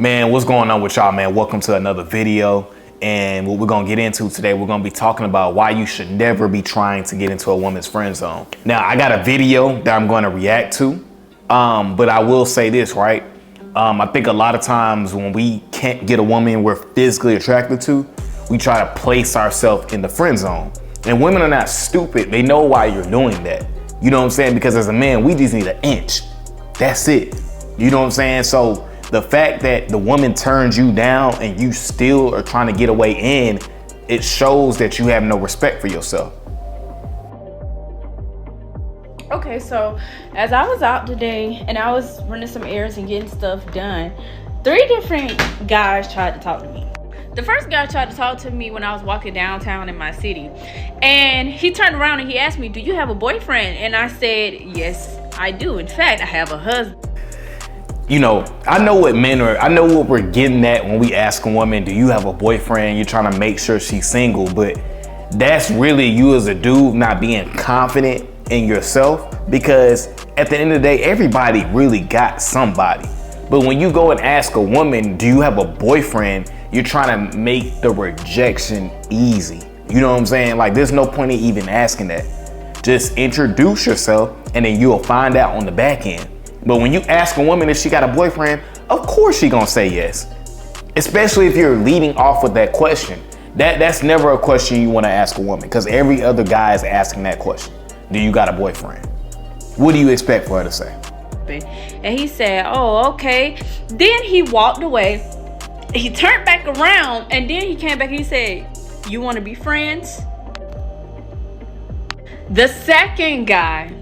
Man, what's going on with y'all, man? Welcome to another video. And what we're gonna get into today, we're gonna be talking about why you should never be trying to get into a woman's friend zone. Now, I got a video that I'm gonna react to, but I will say this, right? I think a lot of times when we can't get a woman we're physically attracted to, we try to place ourselves in the friend zone. And women are not stupid. They know why you're doing that. You know what I'm saying? Because as a man, we just need an inch. That's it. You know what I'm saying? So the fact that the woman turns you down and you still are trying to get a way in, it shows that you have no respect for yourself. Okay, so as I was out today and I was running some errands and getting stuff done, 3 different guys tried to talk to me. The first guy tried to talk to me when I was walking downtown in my city, and he turned around and he asked me, "Do you have a boyfriend?" And I said, "Yes, I do. In fact, I have a husband." You know, I know what men are, I know what we're getting at when we ask a woman, do you have a boyfriend? You're trying to make sure she's single, but that's really you as a dude not being confident in yourself, because at the end of the day, everybody really got somebody. But when you go and ask a woman, do you have a boyfriend? You're trying to make the rejection easy. You know what I'm saying? Like, there's no point in even asking that. Just introduce yourself and then you'll find out on the back end. But when you ask a woman if she got a boyfriend, of course she gonna say yes. Especially if you're leading off with that question. That's never a question you wanna ask a woman, because every other guy is asking that question. Do you got a boyfriend? What do you expect for her to say? And he said, "Oh, okay." Then he walked away. He turned back around and then he came back and he said, "You wanna be friends?" The second guy.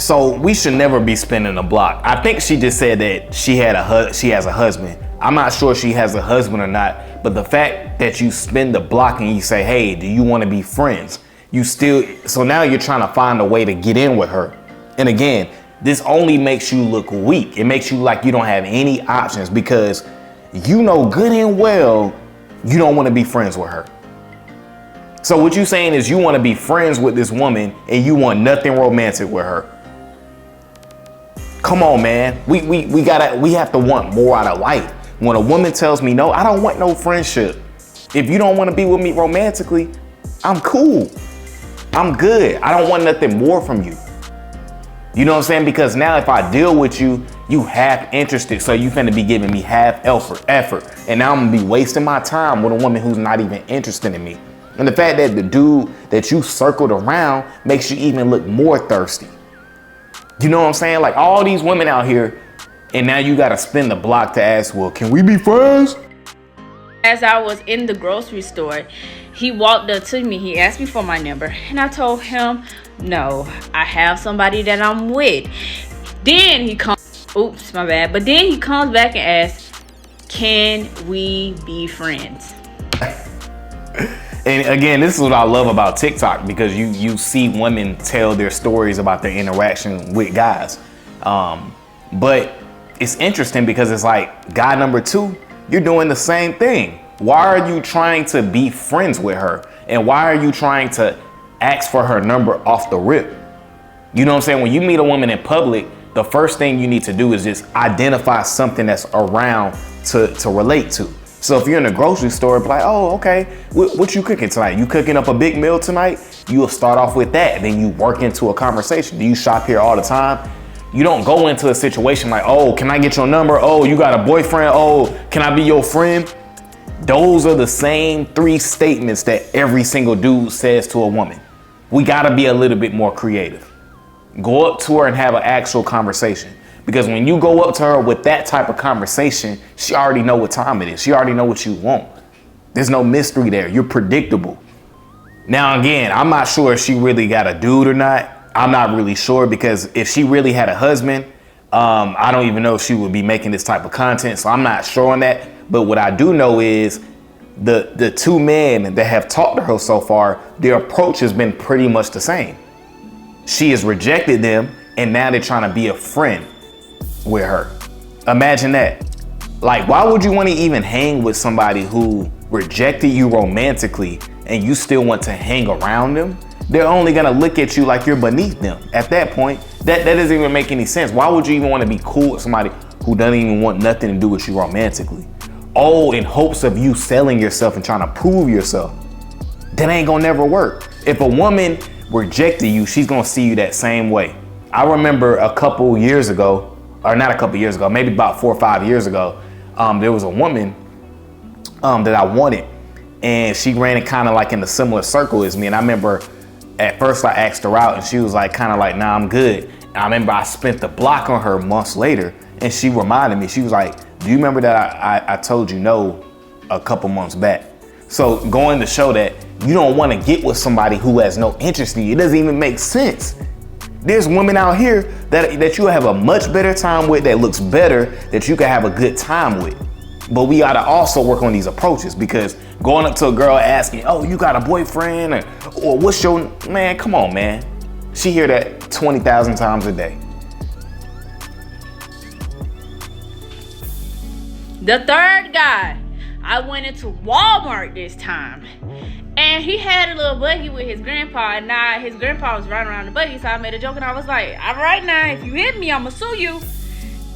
So we should never be spinning the block. I think she just said that she has a husband. I'm not sure if she has a husband or not, but the fact that you spin the block and you say, "Hey, do you want to be friends?" So now you're trying to find a way to get in with her. And again, this only makes you look weak. It makes you like you don't have any options, because you know good and well you don't want to be friends with her. So what you're saying is you want to be friends with this woman and you want nothing romantic with her. Come on, man. We have to want more out of life. When a woman tells me, "No, I don't want no friendship. If you don't want to be with me romantically, I'm cool. I'm good. I don't want nothing more from you." You know what I'm saying? Because now if I deal with you, you half interested. So you finna be giving me half effort. And now I'm gonna be wasting my time with a woman who's not even interested in me. And the fact that the dude that you circled around makes you even look more thirsty. You know what I'm saying? Like, all these women out here, and now you gotta spin the block to ask, "Well, can we be friends?" As I was in the grocery store, he walked up to me. He asked me for my number, and I told him, "No, I have somebody that I'm with." Then he comes, oops, my bad. But then he comes back and asks, "Can we be friends?" And again, this is what I love about TikTok, because you see women tell their stories about their interaction with guys. But it's interesting because it's like, guy number 2, you're doing the same thing. Why are you trying to be friends with her? And why are you trying to ask for her number off the rip? You know what I'm saying? When you meet a woman in public, the first thing you need to do is just identify something that's around to relate to. So if you're in a grocery store, be like, "Oh, okay, what you cooking tonight? You cooking up a big meal tonight?" You'll start off with that, and then you work into a conversation. Do you shop here all the time? You don't go into a situation like, "Oh, can I get your number? Oh, you got a boyfriend? Oh, can I be your friend?" Those are the same 3 statements that every single dude says to a woman. We gotta be a little bit more creative. Go up to her and have an actual conversation. Because when you go up to her with that type of conversation, she already know what time it is. She already know what you want. There's no mystery there. You're predictable. Now, again, I'm not sure if she really got a dude or not. I'm not really sure, because if she really had a husband, I don't even know if she would be making this type of content. So I'm not sure on that. But what I do know is the 2 men that have talked to her so far, their approach has been pretty much the same. She has rejected them, and now they're trying to be a friend with her. Imagine that. Like, why would you want to even hang with somebody who rejected you romantically and you still want to hang around them? They're only gonna look at you like you're beneath them. At that point, that doesn't even make any sense. Why would you even want to be cool with somebody who doesn't even want nothing to do with you romantically. Oh, in hopes of you selling yourself and trying to prove yourself. That ain't gonna never work. If a woman rejected you, she's gonna see you that same way. I remember a couple years ago, or not a couple years ago, maybe about 4 or 5 years ago, there was a woman that I wanted, and she ran it kind of like in a similar circle as me. And I remember at first I asked her out and she was like, kind of like, nah, I'm good. And I remember I spent the block on her months later, and she reminded me, she was like, do you remember that I told you no a couple months back? So going to show that you don't want to get with somebody who has no interest in you. It doesn't even make sense. There's women out here that you have a much better time with, that looks better, that you can have a good time with. But we gotta also work on these approaches, because going up to a girl asking, oh, you got a boyfriend? Or what's your, man, come on, man. She hear that 20,000 times a day. The third guy, I went into Walmart this time, and he had a little buggy with his grandpa, and now his grandpa was riding around the buggy, so I made a joke and I was like, all right now, if you hit me, I'ma sue you.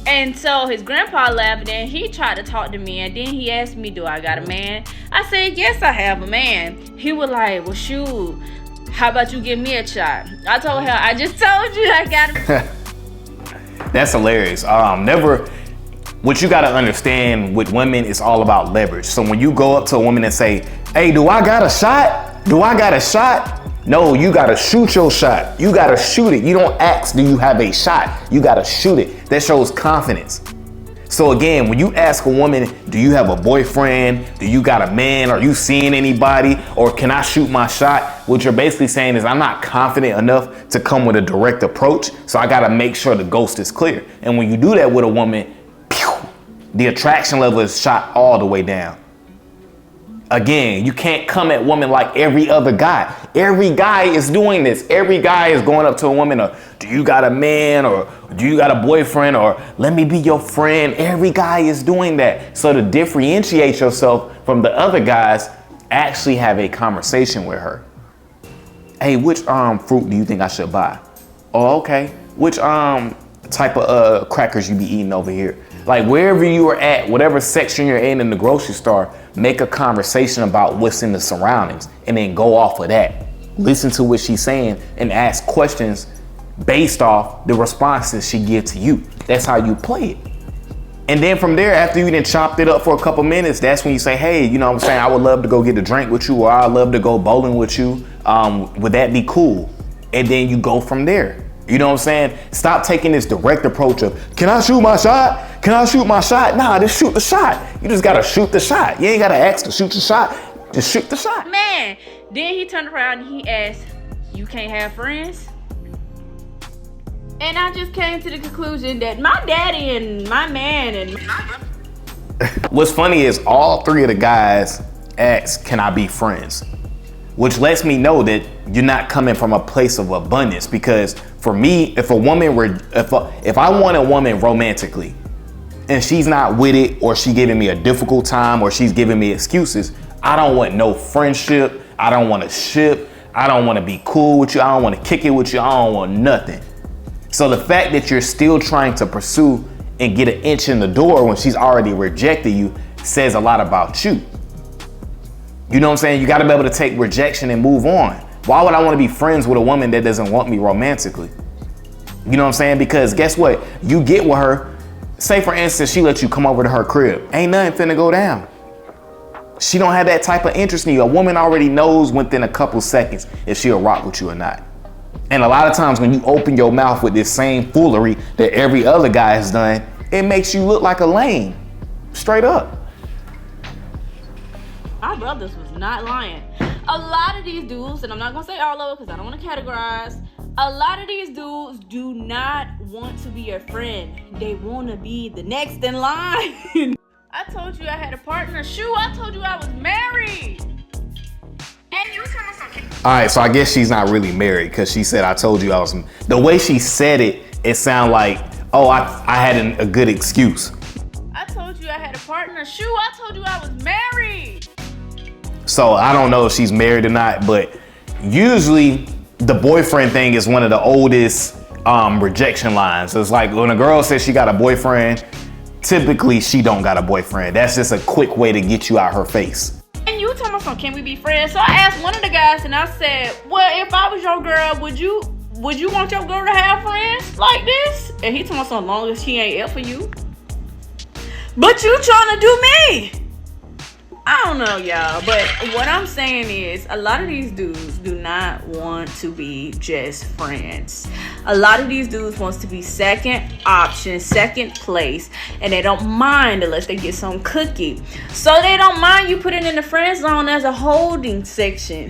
And so his grandpa laughed, and he tried to talk to me, and then he asked me, do I got a man? I said, yes, I have a man. He was like, well, shoot, how about you give me a shot? I told her, I just told you I got a That's hilarious. What you gotta understand with women is all about leverage. So when you go up to a woman and say, hey, do I got a shot? Do I got a shot? No, you gotta shoot your shot. You gotta shoot it. You don't ask, do you have a shot? You gotta shoot it. That shows confidence. So again, when you ask a woman, do you have a boyfriend? Do you got a man? Are you seeing anybody? Or can I shoot my shot? What you're basically saying is, I'm not confident enough to come with a direct approach, so I gotta make sure the ghost is clear. And when you do that with a woman, the attraction level is shot all the way down. Again, you can't come at women like every other guy. Every guy is doing this. Every guy is going up to a woman, or do you got a man, or do you got a boyfriend, or let me be your friend. Every guy is doing that. So to differentiate yourself from the other guys, actually have a conversation with her. Hey, which fruit do you think I should buy? Oh, okay. Which type of crackers you be eating over here? Like wherever you are at, whatever section you're in the grocery store, make a conversation about what's in the surroundings and then go off of that. Listen to what she's saying and ask questions based off the responses she gives to you. That's how you play it. And then from there, after you done chopped it up for a couple minutes, that's when you say, hey, you know what I'm saying? I would love to go get a drink with you, or I'd love to go bowling with you. Would that be cool? And then you go from there. You know what I'm saying? Stop taking this direct approach of, can I shoot my shot? Can I shoot my shot? Nah, just shoot the shot. You just gotta shoot the shot. You ain't gotta ask to shoot the shot. Just shoot the shot. Man, then he turned around and he asked, you can't have friends? And I just came to the conclusion that my daddy and my man and What's funny is all three of the guys asked, can I be friends? Which lets me know that you're not coming from a place of abundance. Because for me, if I want a woman romantically and she's not with it, or she giving me a difficult time, or she's giving me excuses, I don't want no friendship. I don't want to ship. I don't want to be cool with you. I don't want to kick it with you. I don't want nothing. So the fact that you're still trying to pursue and get an inch in the door when she's already rejected you says a lot about you. You know what I'm saying? You got to be able to take rejection and move on. Why would I want to be friends with a woman that doesn't want me romantically? You know what I'm saying? Because guess what? You get with her. Say for instance, she lets you come over to her crib. Ain't nothing finna go down. She don't have that type of interest in you. A woman already knows within a couple seconds if she'll rock with you or not. And a lot of times when you open your mouth with this same foolery that every other guy has done, it makes you look like a lame. Straight up. my brothers was not lying. A lot of these dudes, and I'm not gonna say all of it because I don't want to categorize, a lot of these dudes do not want to be your friend. They want to be the next in line. I told you I had a partner. Shoo, I told you I was married. And you were telling something. All right, so I guess she's not really married because she said, I told you I was. The way she said it, it sounded like, oh, I had a good excuse. I told you I had a partner. Shoo, I told you I was married. So I don't know if she's married or not, but usually the boyfriend thing is one of the oldest rejection lines. It's like when a girl says she got a boyfriend, typically she don't got a boyfriend. That's just a quick way to get you out her face. And you told me something, can we be friends? So I asked one of the guys and I said, well, if I was your girl, would you want your girl to have friends like this? And he told me so long as he ain't F for you. But you trying to do me. I don't know, y'all, but what I'm saying is a lot of these dudes do not want to be just friends. A lot of these dudes wants to be second option, second place, and they don't mind unless they get some cookie. So they don't mind you putting in the friend zone as a holding section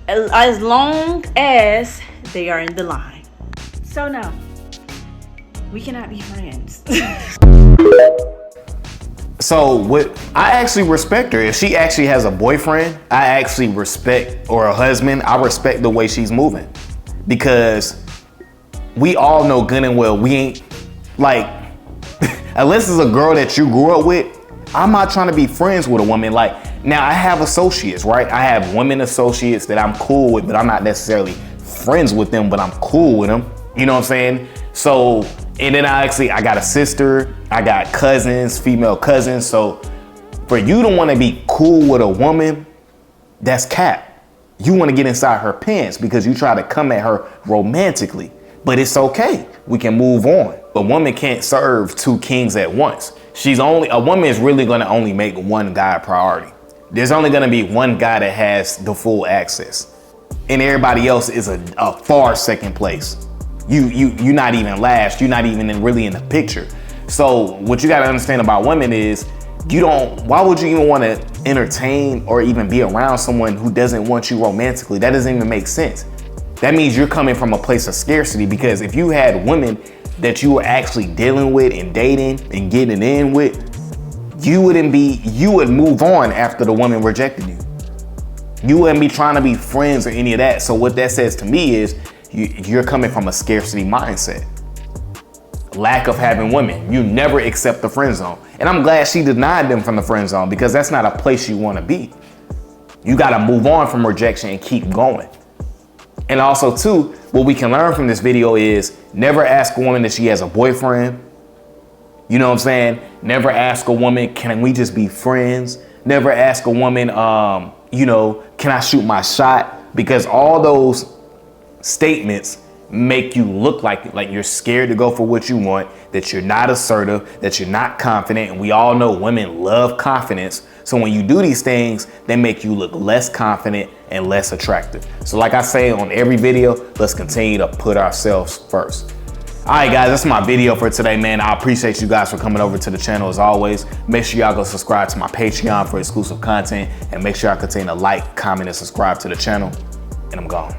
as long as they are in the line. So no, we cannot be friends. So what I actually respect her. If she actually has a boyfriend, I actually respect, or a husband, I respect the way she's moving. Because we all know good and well, we ain't like, unless it's a girl that you grew up with, I'm not trying to be friends with a woman. Like, now I have associates, right? I have women associates that I'm cool with, but I'm not necessarily friends with them, but I'm cool with them. You know what I'm saying? So, and then I got a sister, I got cousins, female cousins. So for you to want to be cool with a woman, that's cap. You want to get inside her pants because you try to come at her romantically, but it's okay. We can move on. A woman can't serve two kings at once. A woman is really going to only make one guy a priority. There's only going to be one guy that has the full access, and everybody else is a far second place. You're not even last. You're not even really in the picture. So what you got to understand about women is why would you even want to entertain or even be around someone who doesn't want you romantically? That doesn't even make sense. That means you're coming from a place of scarcity, because if you had women that you were actually dealing with and dating and getting in with, you would move on after the woman rejected you. You wouldn't be trying to be friends or any of that. So what that says to me is you're coming from a scarcity mindset. Lack of having women. You never accept the friend zone. And I'm glad she denied them from the friend zone, because that's not a place you want to be. You got to move on from rejection and keep going. And also too, what we can learn from this video is never ask a woman if she has a boyfriend. You know what I'm saying? Never ask a woman, can we just be friends? Never ask a woman, can I shoot my shot? Because all those statements make you look like you're scared to go for what you want, that you're not assertive, that you're not confident. And we all know women love confidence. So when you do these things, they make you look less confident and less attractive. So like I say on every video, let's continue to put ourselves first. All right, guys, that's my video for today, man. I appreciate you guys for coming over to the channel as always. Make sure y'all go subscribe to my Patreon for exclusive content, and make sure y'all continue to like, comment, and subscribe to the channel. And I'm gone.